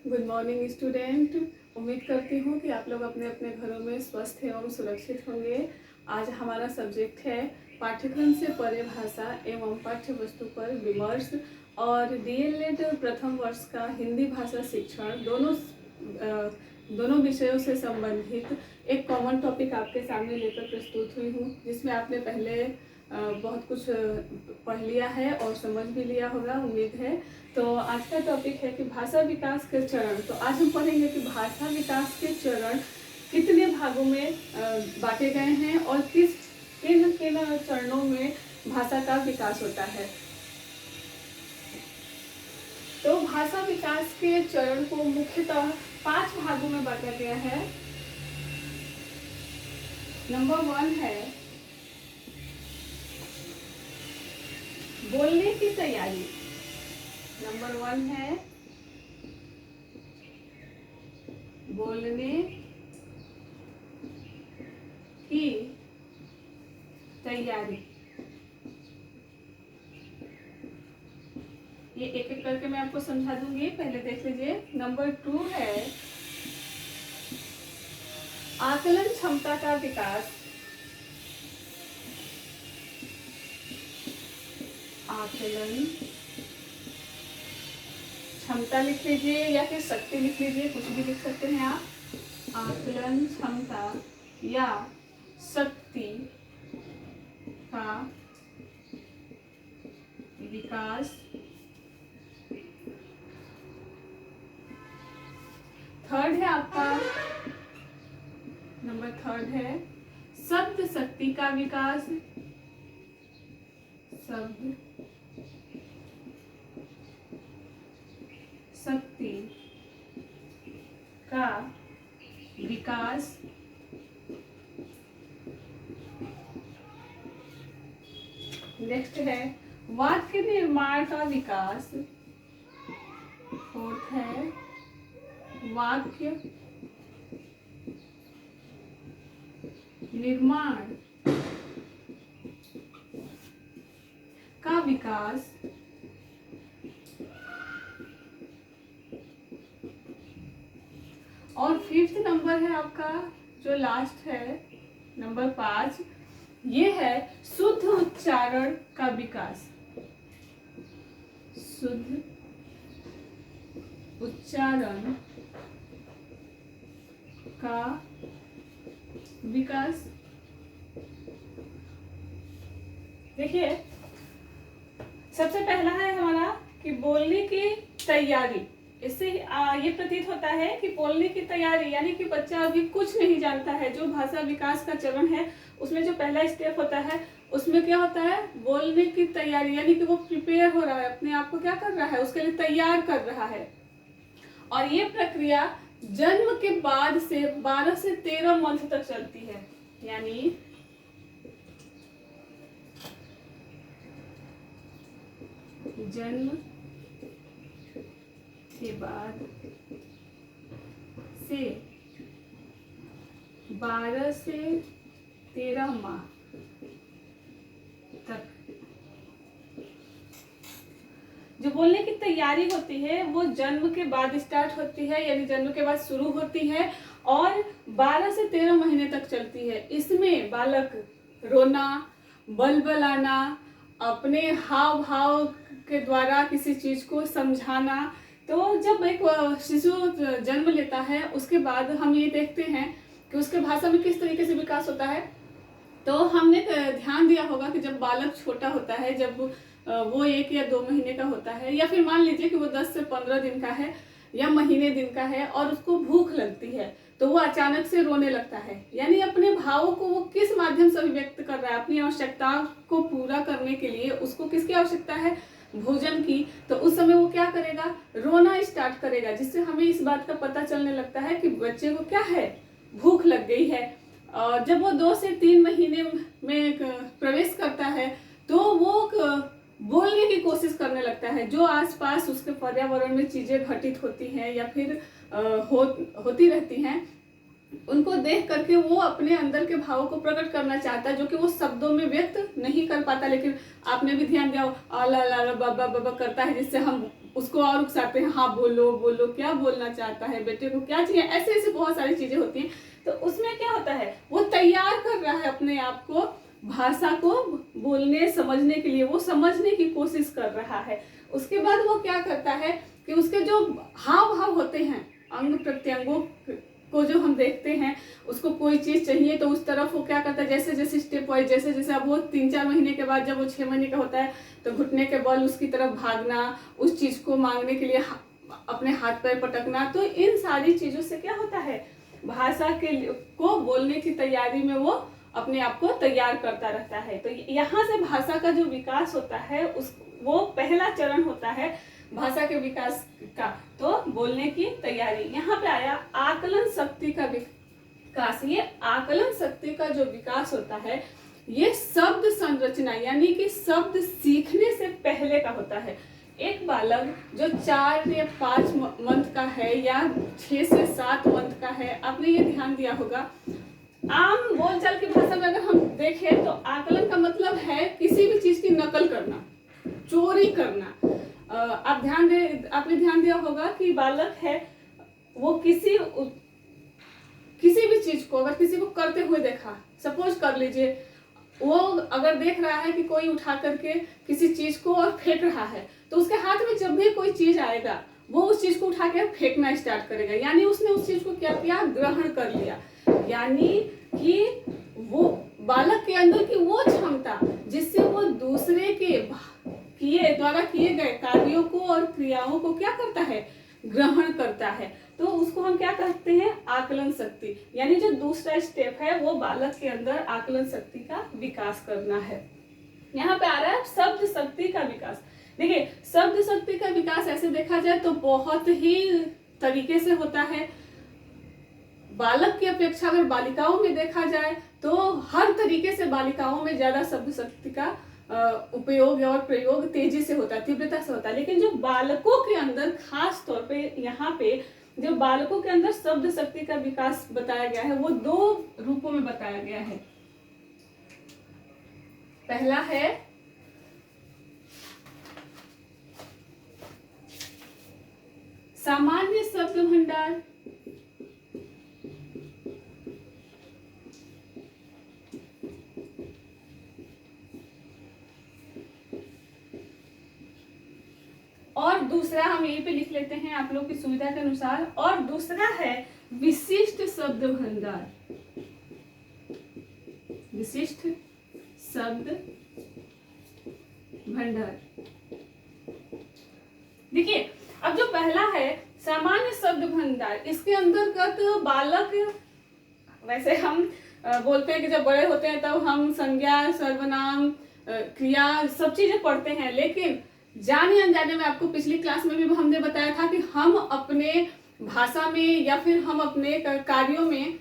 Good morning student. उम्मीद करती हूँ कि आप लोग अपने अपने घरों में स्वस्थ एवं सुरक्षित होंगे। आज हमारा सब्जेक्ट है पाठ्यक्रम से परे भाषा एवं पाठ्य वस्तु पर विमर्श और डीएलएड प्रथम वर्ष का हिंदी भाषा शिक्षण दोनों विषयों से संबंधित एक कॉमन टॉपिक आपके सामने लेकर प्रस्तुत हुई हूँ, जिसमें आपने पहले बहुत कुछ पढ़ लिया है और समझ भी लिया होगा, उम्मीद है। तो आज का टॉपिक है कि भाषा विकास के चरण। तो आज हम पढ़ेंगे कि भाषा विकास के चरण कितने भागों में बांटे गए हैं और किन किन चरणों में भाषा का विकास होता है। तो भाषा विकास के चरण को मुख्यतः 5 भागों में बांटा गया है। नंबर 1 है बोलने की तैयारी। नंबर 1 है बोलने की तैयारी। ये एक एक करके मैं आपको समझा दूंगी, पहले देख लीजिए। नंबर 2 है आकलन क्षमता का विकास। आकलन क्षमता लिख लीजिए या फिर शक्ति लिख लीजिए, कुछ भी लिख सकते हैं आप। आकलन क्षमता या शक्ति का विकास। थर्ड है आपका, नंबर 3 है शब्द शक्ति का विकास। शब्द शक्ति का विकास। नेक्स्ट है वाक्य निर्माण का विकास। 4th है वाक्य निर्माण का विकास। और 5th नंबर है आपका, जो लास्ट है, नंबर 5, ये है शुद्ध उच्चारण का विकास। शुद्ध उच्चारण का विकास। देखिए, सबसे पहला है हमारा कि बोलने की तैयारी। इससे ये प्रतीत होता है कि बोलने की तैयारी यानी कि बच्चा अभी कुछ नहीं जानता है। जो भाषा विकास का चरण है उसमें जो पहला स्टेप होता है उसमें क्या होता है, बोलने की तैयारी, यानी कि वो प्रिपेयर हो रहा है, अपने आप को क्या कर रहा है, उसके लिए तैयार कर रहा है। और ये प्रक्रिया जन्म के बाद से 12 से 13 मंथ तक चलती है। यानी जन्म के बाद से 12 से 13 माह तक जो बोलने की तैयारी होती है वो जन्म के बाद स्टार्ट होती है, यानी जन्म के बाद शुरू होती है और 12 से 13 महीने तक चलती है। इसमें बालक रोना, बलबलाना, अपने हाव भाव के द्वारा किसी चीज को समझाना। तो जब एक शिशु जन्म लेता है उसके बाद हम ये देखते हैं कि उसके भाषा में किस तरीके से विकास होता है। तो हमने ध्यान दिया होगा कि जब बालक छोटा होता है, जब वो 1 या 2 महीने का होता है, या फिर मान लीजिए कि वो 10 से 15 दिन का है या महीने दिन का है और उसको भूख लगती है, तो वो अचानक से रोने लगता है। यानी अपने भावों को वो किस माध्यम से अभिव्यक्त कर रहा है, अपनी आवश्यकता को पूरा करने के लिए उसको किसकी आवश्यकता है, भोजन की। तो उस समय वो क्या करेगा, रोना स्टार्ट करेगा, जिससे हमें इस बात का पता चलने लगता है कि बच्चे को क्या है, भूख लग गई है। और जब वो 2 से 3 महीने में प्रवेश करता है तो वो बोलने की कोशिश करने लगता है। जो आसपास उसके पर्यावरण में चीजें घटित होती हैं या फिर होती रहती हैं, उनको देख करके वो अपने अंदर के भावों को प्रकट करना चाहता है, जो कि वो शब्दों में व्यक्त नहीं कर पाता। लेकिन आपने भी ध्यान दिया, आला ला बाबा बाबा करता है, जिससे हम उसको और उकसाते हैं, हाँ बोलो बोलो, क्या बोलना चाहता है, बेटे को क्या चाहिए, ऐसे ऐसे बहुत सारी चीजें होती हैं। तो उसमें क्या होता है, वो तैयार कर रहा है अपने आप को भाषा को बोलने समझने के लिए, वो समझने की कोशिश कर रहा है। उसके बाद वो क्या करता है कि उसके जो हाव भाव होते हैं, अंग प्रत्यंगों को जो हम देखते हैं, उसको कोई चीज चाहिए तो उस तरफ वो क्या करता है, जैसे जैसे स्टेप वाइज, जैसे जैसे अब वो 3-4 महीने के बाद, जब वो 6 महीने का होता है तो घुटने के बल उसकी तरफ भागना, उस चीज को मांगने के लिए अपने हाथ पैर पटकना। तो इन सारी चीजों से क्या होता है, भाषा को बोलने की तैयारी में वो अपने आप को तैयार करता रहता है। तो यहाँ से भाषा का जो विकास होता है वो पहला चरण होता है भाषा के विकास का, तो बोलने की तैयारी। यहाँ पे आया आकलन शक्ति का विकास। ये आकलन शक्ति का जो विकास होता है, ये शब्द संरचना यानी कि शब्द सीखने से पहले का होता है। एक बालक जो 4 या 5 मंथ का है या 6 से 7 मंथ का है, आपने ये ध्यान दिया होगा, आम बोलचाल की भाषा में अगर हम देखें तो आकलन का मतलब है किसी भी चीज की नकल करना, चोरी करना। आपने ध्यान दिया होगा कि बालक है, वो किसी भी चीज को अगर किसी को करते हुए देखा, सपोज कर लीजिए वो अगर देख रहा है कि कोई उठा करके किसी चीज को और फेंक रहा है, तो उसके हाथ में जब भी कोई चीज आएगा वो उस चीज को उठा के फेंकना स्टार्ट करेगा, यानी उसने उस चीज को क्या किया, ग्रहण कर लिया। यानी कि वो बालक के अंदर की वो क्षमता जिससे वो दूसरे के द्वारा किए गए कार्यों को और क्रियाओं को क्या करता है, ग्रहण करता है। तो उसको हम क्या कहते हैं, आकलन शक्ति। यानी जो दूसरा स्टेप है वो बालक के अंदर आकलन शक्ति का विकास करना है। यहाँ पे आ रहा है शब्द शक्ति का विकास। देखिए, शब्द शक्ति का विकास ऐसे देखा जाए तो बहुत ही तरीके से होता है। बालक की अपेक्षा अगर बालिकाओं में देखा जाए तो हर तरीके से बालिकाओं में ज्यादा शब्द शक्ति का उपयोग और प्रयोग तेजी से होता है, तीव्रता से होता है। लेकिन जो बालकों के अंदर, खास तौर पे यहाँ पे जो बालकों के अंदर शब्द शक्ति का विकास बताया गया है वो 2 रूपों में बताया गया है। पहला है सामान्य शब्द भंडार, और दूसरा हम यहीं पे लिख लेते हैं आप लोग की सुविधा के अनुसार, और दूसरा है विशिष्ट शब्द भंडार। विशिष्ट शब्द भंडार। देखिए, अब जो पहला है सामान्य शब्द भंडार, इसके अंतर्गत बालक, वैसे हम बोलते हैं कि जब बड़े होते हैं तब हम संज्ञा, सर्वनाम, क्रिया सब चीजें पढ़ते हैं, लेकिन जाने अनजाने में, आपको पिछली क्लास में भी हमने बताया था कि हम अपने भाषा में या फिर हम अपने कार्यों में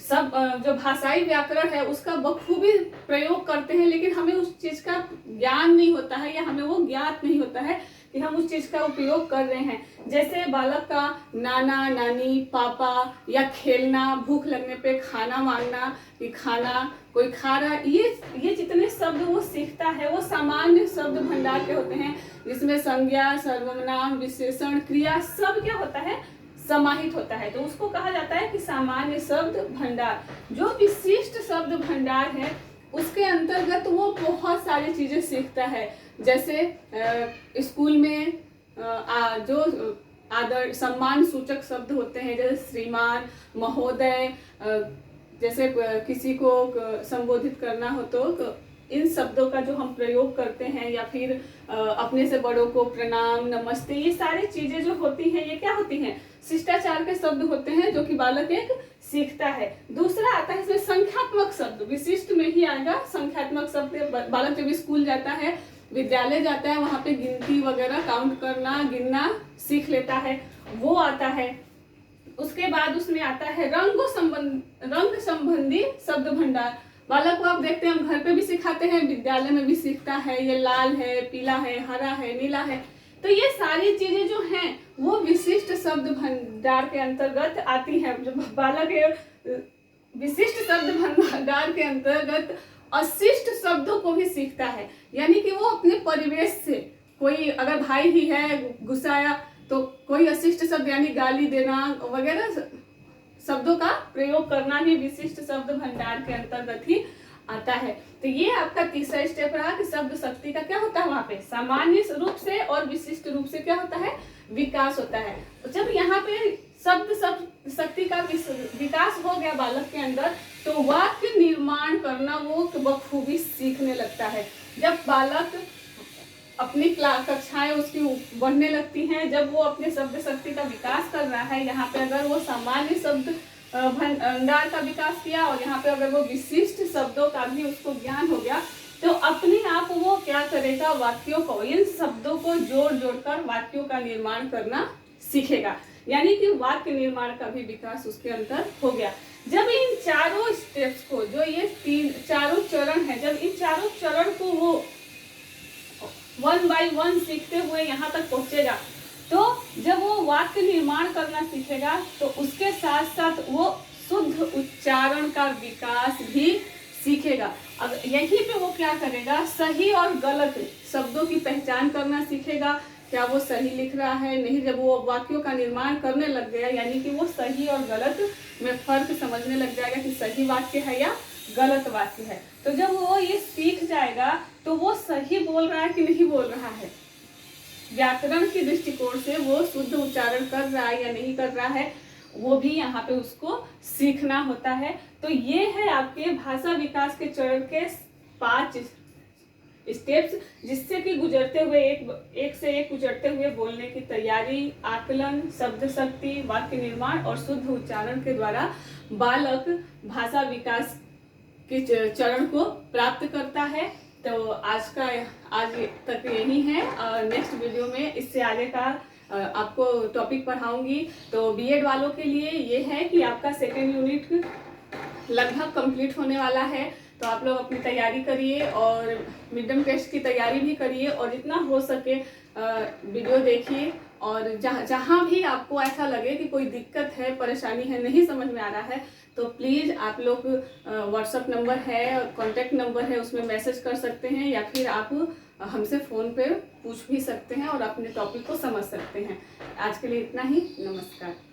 सब जो भाषाई व्याकरण है उसका बखूबी प्रयोग करते हैं, लेकिन हमें उस चीज का ज्ञान नहीं होता है या हमें वो ज्ञात नहीं होता है कि हम उस चीज का उपयोग कर रहे हैं। जैसे बालक का नाना, नानी, पापा या खेलना, भूख लगने पे खाना मांगना, कि खाना कोई खा रहा, ये जितने शब्द वो सीखता है वो सामान्य शब्द भंडार के होते हैं, जिसमें संज्ञा, सर्वनाम, विशेषण, क्रिया सब क्या होता है, समाहित होता है। तो उसको कहा जाता है कि सामान्य शब्द भंडार। जो विशिष्ट शब्द भंडार है उसके अंतर्गत वो बहुत सारी चीजें सीखता है। जैसे स्कूल में जो आदर सम्मान सूचक शब्द होते हैं, जैसे श्रीमान, महोदय, जैसे किसी को संबोधित करना हो तो इन शब्दों का जो हम प्रयोग करते हैं, या फिर अपने से बड़ों को प्रणाम, नमस्ते, ये सारी चीजें जो होती हैं ये क्या होती हैं, शिष्टाचार के शब्द होते हैं जो कि बालक एक सीखता है। दूसरा आता है इसमें संख्यात्मक शब्द, विशिष्ट में ही आएगा संख्यात्मक शब्द। बालक जब स्कूल जाता है, विद्यालय जाता है, वहां पे गिनती वगैरह, काउंट करना, गिनना सीख लेता है, वो आता है। उसके बाद उसमें आता है रंग संबंधी शब्द भंडार। बालक को आप देखते हैं, हम घर पे भी सिखाते हैं, विद्यालय में भी सीखता है, ये लाल है, पीला है, हरा है, नीला है। तो ये सारी चीजें जो हैं वो विशिष्ट शब्द भंडार के अंतर्गत आती है। जो बालक विशिष्ट शब्द भंडार के अंतर्गत अशिष्ट शब्दों को भी सीखता है, यानी कि वो अपने परिवेश से, कोई अगर भाई ही है गुस्सा आया तो कोई अशिष्ट शब्द यानी गाली देना वगैरह शब्दों का प्रयोग करना भी विशिष्ट शब्द भंडार के अंतर्गत ही आता है। तो ये आपका तीसरा स्टेप रहा कि शब्द शक्ति का क्या होता है, वहां पे सामान्य रूप से और विशिष्ट रूप से क्या होता है, विकास होता है। तो जब यहाँ पे शब्द शक्ति का विकास हो गया बालक के अंदर, तो वाक्य निर्माण करना वो बखूबी सीखने लगता है। जब बालक अपनी कक्षाएं उसकी बढ़ने लगती हैं, जब वो अपने शब्द शक्ति का विकास कर रहा है, यहाँ पे अगर वो सामान्य शब्द भंडार का विकास किया और यहाँ पे अगर वो विशिष्ट शब्दों का भी उसको ज्ञान हो गया, तो अपने आप वो क्या करेगा, वाक्यों को, इन शब्दों को जोड़ जोड़कर वाक्यों का निर्माण करना सीखेगा। यानी कि वाक्य निर्माण का भी विकास उसके अंदर हो गया। जब इन चारों स्टेप्स को, जो ये चारों चरण है, जब इन चारों चरण को वो 1 बाय 1 सीखते हुए यहाँ तक पहुंचेगा, तो जब वो वाक्य निर्माण करना सीखेगा तो उसके साथ साथ वो शुद्ध उच्चारण का विकास भी सीखेगा। अब यहीं पे वो क्या करेगा, सही और गलत शब्दों की पहचान करना सीखेगा। क्या वो सही लिख रहा है, नहीं। जब वो वाक्यों का निर्माण करने लग गया, यानी कि वो सही और गलत में फर्क समझने लग जाएगा कि सही वाक्य है या गलत वाक्य है। तो जब वो ये सीख जाएगा तो वो सही बोल रहा है कि नहीं बोल रहा है, व्याकरण के दृष्टिकोण से वो शुद्ध उच्चारण कर रहा है या नहीं कर रहा है, वो भी यहाँ पे उसको सीखना होता है। तो ये है आपके भाषा विकास के चरण के 5 स्टेप्स, जिससे कि गुजरते हुए एक से एक गुजरते हुए बोलने की तैयारी, आकलन, शब्द शक्ति, वाक्य निर्माण और शुद्ध उच्चारण के द्वारा बालक भाषा विकास के चरण को प्राप्त करता है। तो आज तक यही है। नेक्स्ट वीडियो में इससे आगे का आपको टॉपिक पढ़ाऊंगी। तो बीएड वालों के लिए ये है कि आपका सेकेंड यूनिट लगभग कंप्लीट होने वाला है, तो आप लोग अपनी तैयारी करिए और मिड टर्म टेस्ट की तैयारी भी करिए और जितना हो सके वीडियो देखिए। और जहाँ भी आपको ऐसा लगे कि कोई दिक्कत है, परेशानी है, नहीं समझ में आ रहा है, तो प्लीज़ आप लोग व्हाट्सएप नंबर है, कॉन्टैक्ट नंबर है, उसमें मैसेज कर सकते हैं या फिर आप हमसे फ़ोन पे पूछ भी सकते हैं और अपने टॉपिक को समझ सकते हैं। आज के लिए इतना ही। नमस्कार।